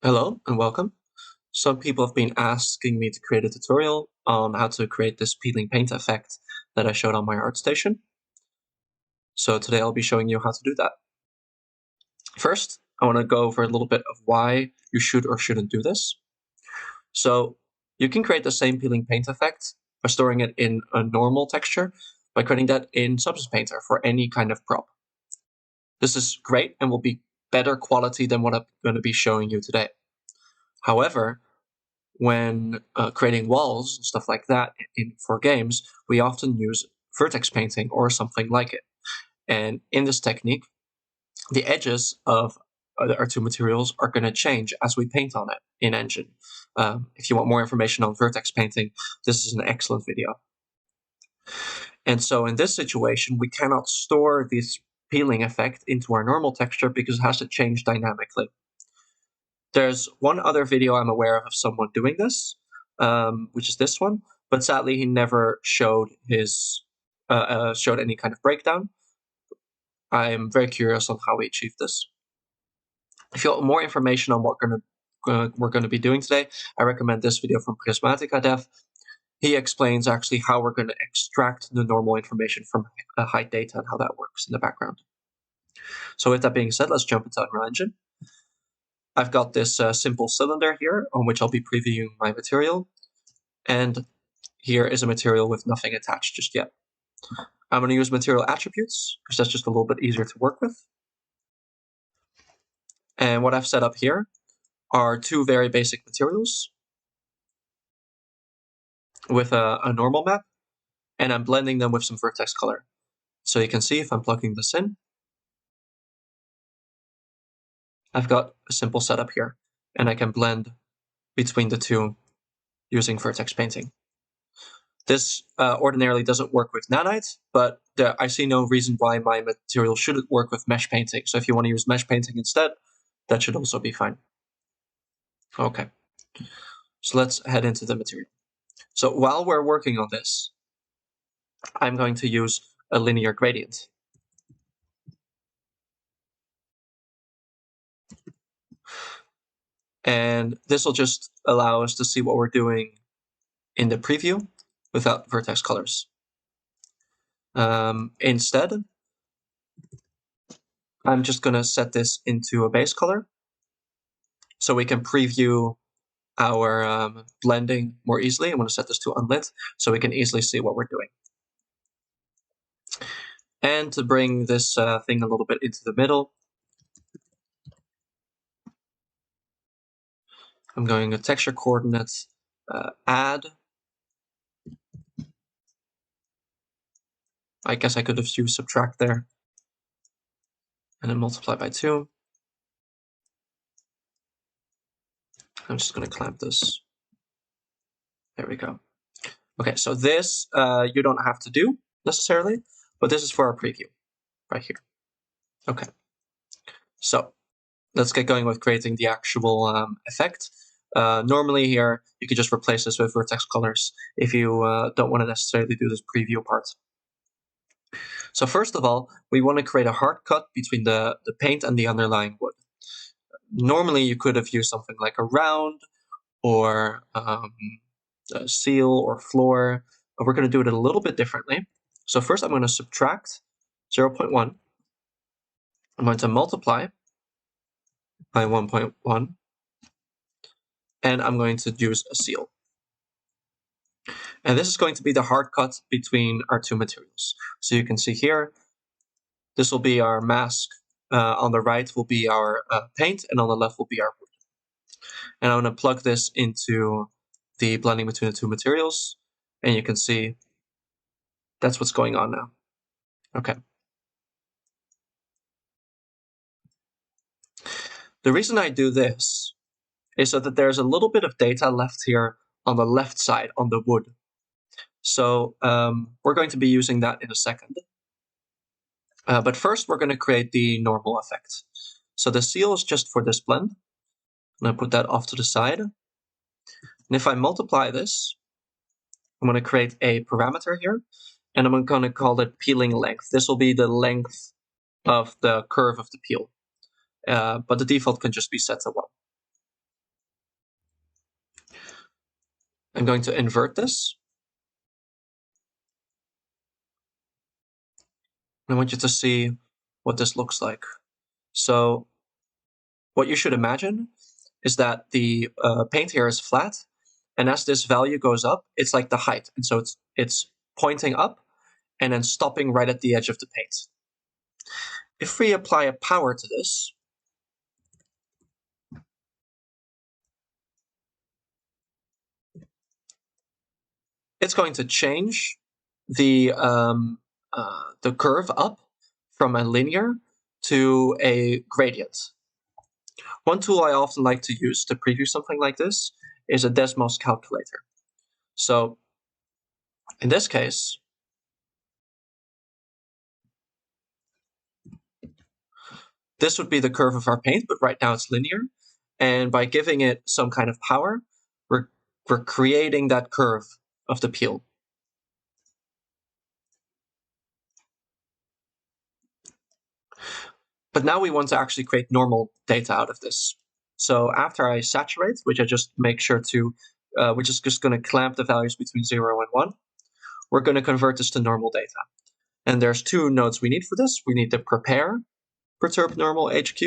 Hello and welcome. Some people have been asking me to create a tutorial on how to create this peeling paint effect that I showed on my ArtStation. So today I'll be showing you how to do that. First, I want to go over a little bit of why you should or shouldn't do this. So you can create the same peeling paint effect by storing it in a normal texture by creating that in Substance Painter for any kind of prop. This is great and will be better quality than what I'm going to be showing you today. However, when creating walls and stuff like that for games, we often use vertex painting or something like it. And in this technique, the edges of our two materials are going to change as we paint on it in Engine. If you want more information on vertex painting, this is an excellent video. And so in this situation, we cannot store this peeling effect into our normal texture because it has to change dynamically. There's one other video I'm aware of someone doing this, which is this one, but sadly he never showed his showed any kind of breakdown. I'm very curious on how he achieved this. If you want more information on what we're going to be doing today, I recommend this video from Prismatica Dev. He explains actually how we're going to extract the normal information from height data and how that works in the background. So with that being said, let's jump into Unreal Engine. I've got this simple cylinder here on which I'll be previewing my material. And here is a material with nothing attached just yet. I'm going to use material attributes because that's just a little bit easier to work with. And what I've set up here are two very basic materials with a normal map, and I'm blending them with some vertex color. So you can see if I'm plugging this in, I've got a simple setup here, and I can blend between the two using vertex painting. This ordinarily doesn't work with nanite, but I see no reason why my material shouldn't work with mesh painting. So if you want to use mesh painting instead, that should also be fine. Okay, so let's head into the material. So while we're working on this, I'm going to use a linear gradient. And this will just allow us to see what we're doing in the preview without vertex colors. Instead, I'm just going to set this into a base color so we can preview our blending more easily. I'm going to set this to unlit so we can easily see what we're doing. And to bring this thing a little bit into the middle, I'm going to texture coordinates, add. I guess I could have used subtract there. And then multiply by 2. I'm just going to clamp this. There we go. Okay, so this you don't have to do necessarily, but this is for our preview right here. Okay, so let's get going with creating the actual effect. Normally here, you could just replace this with vertex colors if you don't want to necessarily do this preview part. So first of all, we want to create a hard cut between the paint and the underlying wood. Normally, you could have used something like a round or a seal or floor, but we're going to do it a little bit differently. So first I'm going to subtract 0.1. I'm going to multiply by 1.1, and I'm going to use a seal. And this is going to be the hard cut between our two materials. So you can see here, this will be our mask. On the right will be our paint, and on the left will be our wood. And I'm going to plug this into the blending between the two materials, and you can see that's what's going on now. Okay. The reason I do this is so that there's a little bit of data left here on the left side on the wood. So we're going to be using that in a second. But first, we're going to create the normal effect. So the seal is just for this blend. I'm going to put that off to the side. And if I multiply this, I'm going to create a parameter here, and I'm going to call it peeling length. This will be the length of the curve of the peel, but the default can just be set to 1. I'm going to invert this. I want you to see what this looks like. So what you should imagine is that the paint here is flat, and as this value goes up, it's like the height, and so it's pointing up and then stopping right at the edge of the paint. If we apply a power to this, it's going to change the curve up from a linear to a gradient. One tool I often like to use to preview something like this is a Desmos calculator. So in this case, this would be the curve of our paint, but right now it's linear. And by giving it some kind of power, we're creating that curve of the peel. But now we want to actually create normal data out of this. So after I saturate, which I just make sure to, which is just going to clamp the values between 0 and 1, we're going to convert this to normal data. And there's two nodes we need for this. We need to prepare perturb normal HQ.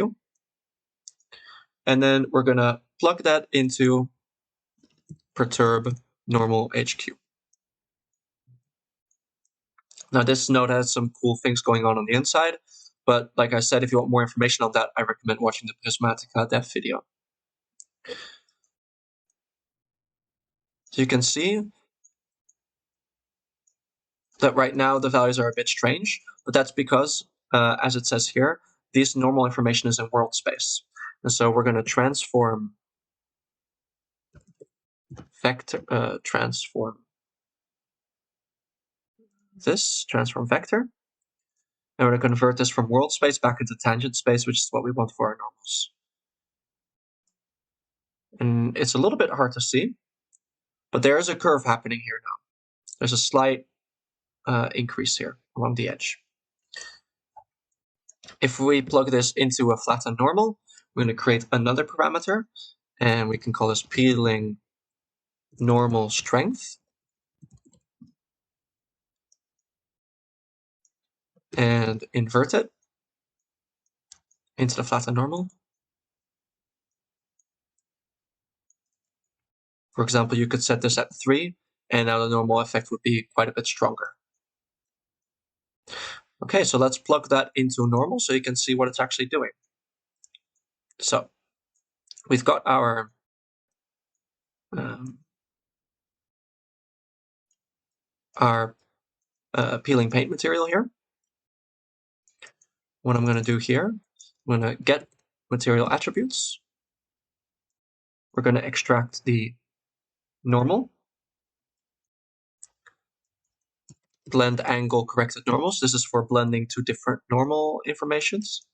And then we're going to plug that into perturb normal HQ. Now this node has some cool things going on the inside, but like I said, if you want more information on that, I recommend watching the Prismatica depth video. So you can see that right now the values are a bit strange, but that's because, as it says here, this normal information is in world space. And so we're going to transform vector, transform vector, and we're going to convert this from world space back into tangent space, which is what we want for our normals. And it's a little bit hard to see, but there is a curve happening here now. There's a slight increase here along the edge. If we plug this into a flattened normal, we're going to create another parameter, and we can call this peeling normal strength. And invert it into the flattened normal. For example, you could set this at 3, and now the normal effect would be quite a bit stronger. Okay, so let's plug that into normal so you can see what it's actually doing. So we've got our peeling paint material here. What I'm going to do here, I'm going to get material attributes. We're going to extract the normal, blend angle corrected normals. This is for blending two different normal informations.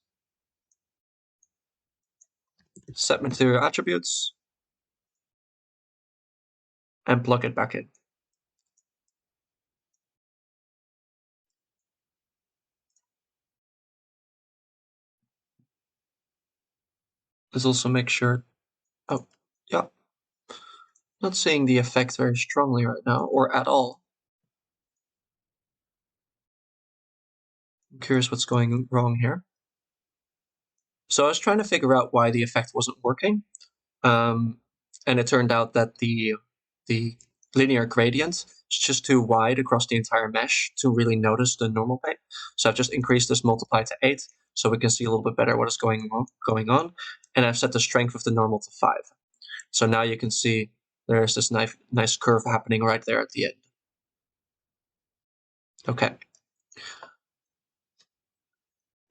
Set material attributes, and plug it back in. Let's also make sure, oh, yeah, not seeing the effect very strongly right now, or at all. I'm curious what's going wrong here. So I was trying to figure out why the effect wasn't working, and it turned out that the linear gradient is just too wide across the entire mesh to really notice the normal paint. So I've just increased this multiply to 8, so we can see a little bit better what is going on, and I've set the strength of the normal to 5. So now you can see there's this nice curve happening right there at the end. Okay.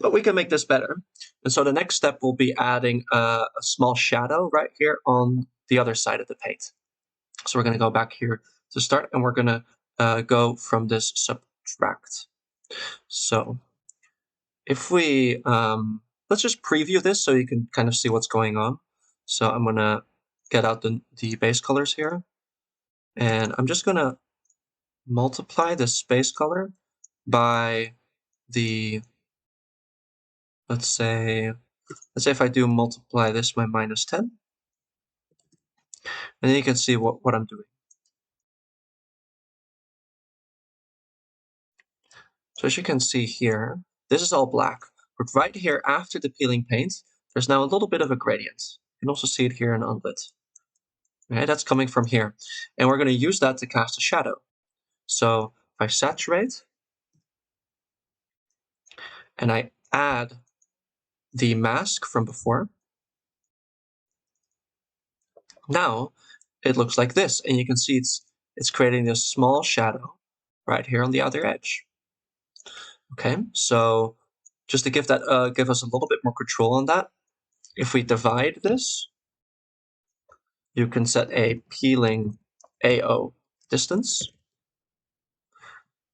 But we can make this better. And so the next step will be adding a small shadow right here on the other side of the paint. So we're going to go back here to start, and we're going to go from this subtract. So if we, let's just preview this so you can kind of see what's going on. So I'm going to get out the base colors here, and I'm just going to multiply this base color by the, let's say if I do multiply this by -10, and then you can see what I'm doing. So as you can see here, this is all black, but right here after the peeling paint, there's now a little bit of a gradient. You can also see it here in unlit. Okay, that's coming from here. And we're going to use that to cast a shadow. So if I saturate and I add the mask from before, now it looks like this. And you can see it's creating this small shadow right here on the outer edge. Okay, so just to give that give us a little bit more control on that, if we divide this, you can set a peeling AO distance.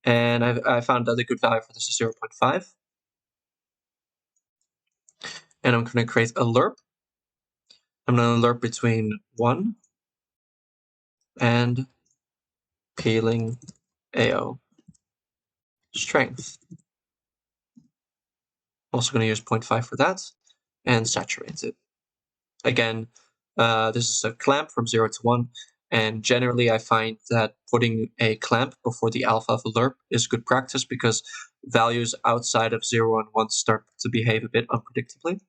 And I found that a good value for this is 0.5. And I'm going to create a lerp. I'm going to lerp between 1 and peeling AO strength. Also going to use 0.5 for that and saturate it. Again, this is a clamp from 0 to 1. And generally, I find that putting a clamp before the alpha of a lerp is good practice because values outside of 0 and 1 start to behave a bit unpredictably.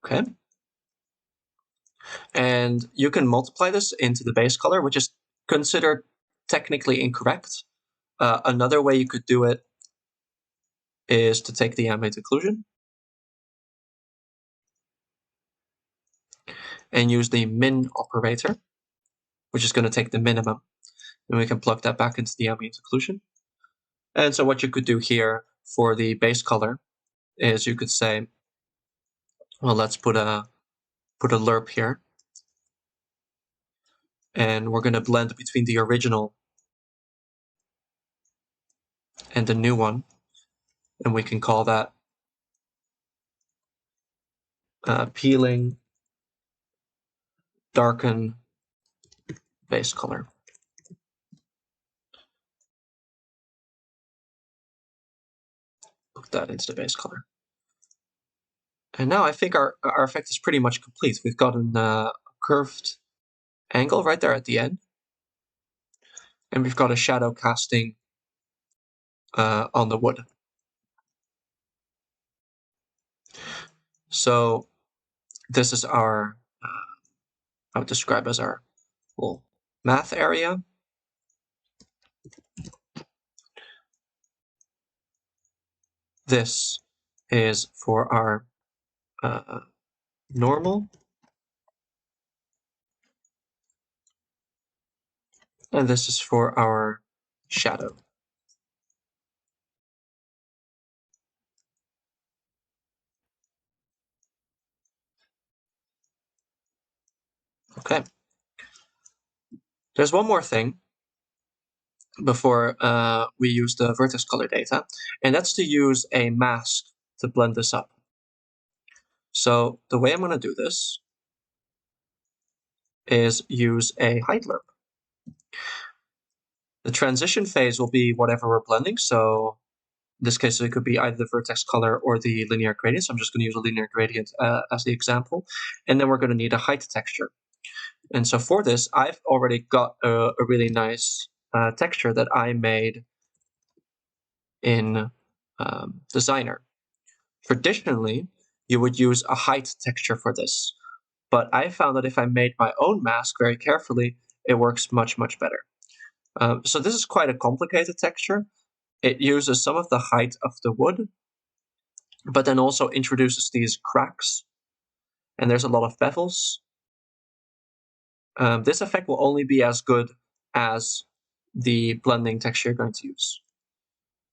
Okay. And you can multiply this into the base color, which is considered technically incorrect. Another way you could do it is to take the ambient occlusion and use the min operator, which is going to take the minimum. And we can plug that back into the ambient occlusion. And so what you could do here for the base color is you could say, well, let's put a lerp here. And we're going to blend between the original and the new one. And we can call that peeling darken base color. Put that into the base color. And now I think our effect is pretty much complete. We've got a curved angle right there at the end. And we've got a shadow casting on the wood. So this is our, I would describe as our little math area. This is for our normal. And this is for our shadow. Okay. There's one more thing before we use the vertex color data, and that's to use a mask to blend this up. So the way I'm going to do this is use a height lerp. The transition phase will be whatever we're blending. So in this case, it could be either the vertex color or the linear gradient. So I'm just going to use a linear gradient as the example. And then we're going to need a height texture. And so for this, I've already got a really nice texture that I made in Designer. Traditionally, you would use a height texture for this. But I found that if I made my own mask very carefully, it works much, much better. So this is quite a complicated texture. It uses some of the height of the wood, but then also introduces these cracks. And there's a lot of bevels. This effect will only be as good as the blending texture you're going to use.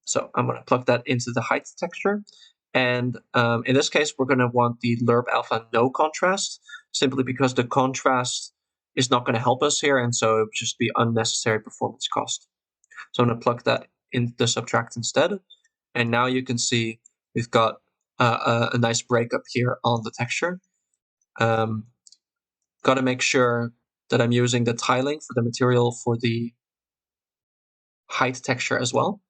So I'm going to plug that into the height texture. And in this case, we're going to want the lerp alpha no contrast, simply because the contrast is not going to help us here, and so it would just be unnecessary performance cost. So I'm going to plug that in the subtract instead. And now you can see we've got a nice breakup here on the texture. Got to make sure that I'm using the tiling for the material for the height texture as well.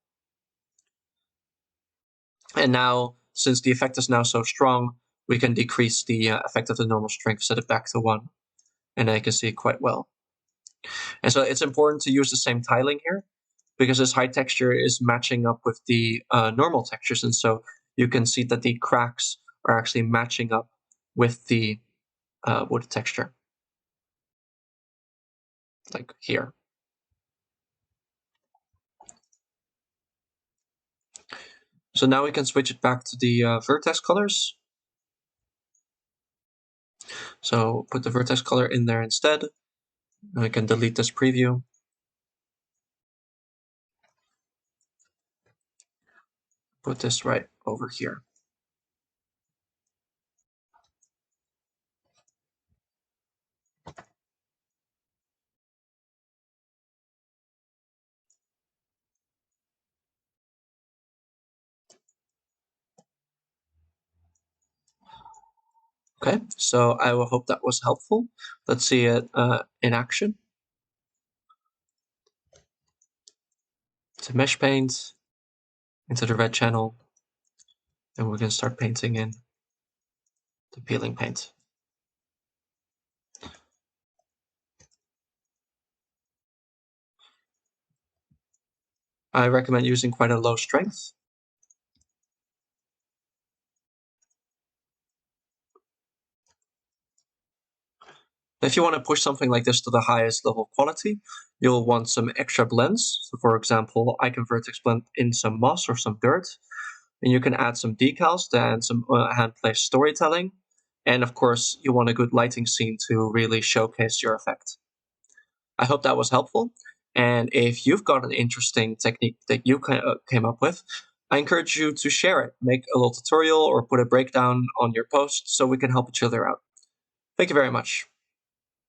And now, since the effect is now so strong, we can decrease the effect of the normal strength, set it back to 1. And I can see it quite well. And so it's important to use the same tiling here, because this high texture is matching up with the normal textures. And so you can see that the cracks are actually matching up with the wood texture, like here. So now we can switch it back to the vertex colors. So put the vertex color in there instead. And I can delete this preview. Put this right over here. Okay, so I will hope that was helpful. Let's see it in action. To mesh paint, into the red channel, and we're going to start painting in the peeling paint. I recommend using quite a low strength. If you want to push something like this to the highest level of quality, you'll want some extra blends. So for example, I can vertex blend in some moss or some dirt, and you can add some decals and some hand-placed storytelling. And of course, you want a good lighting scene to really showcase your effect. I hope that was helpful. And if you've got an interesting technique that you came up with, I encourage you to share it. Make a little tutorial or put a breakdown on your post so we can help each other out. Thank you very much.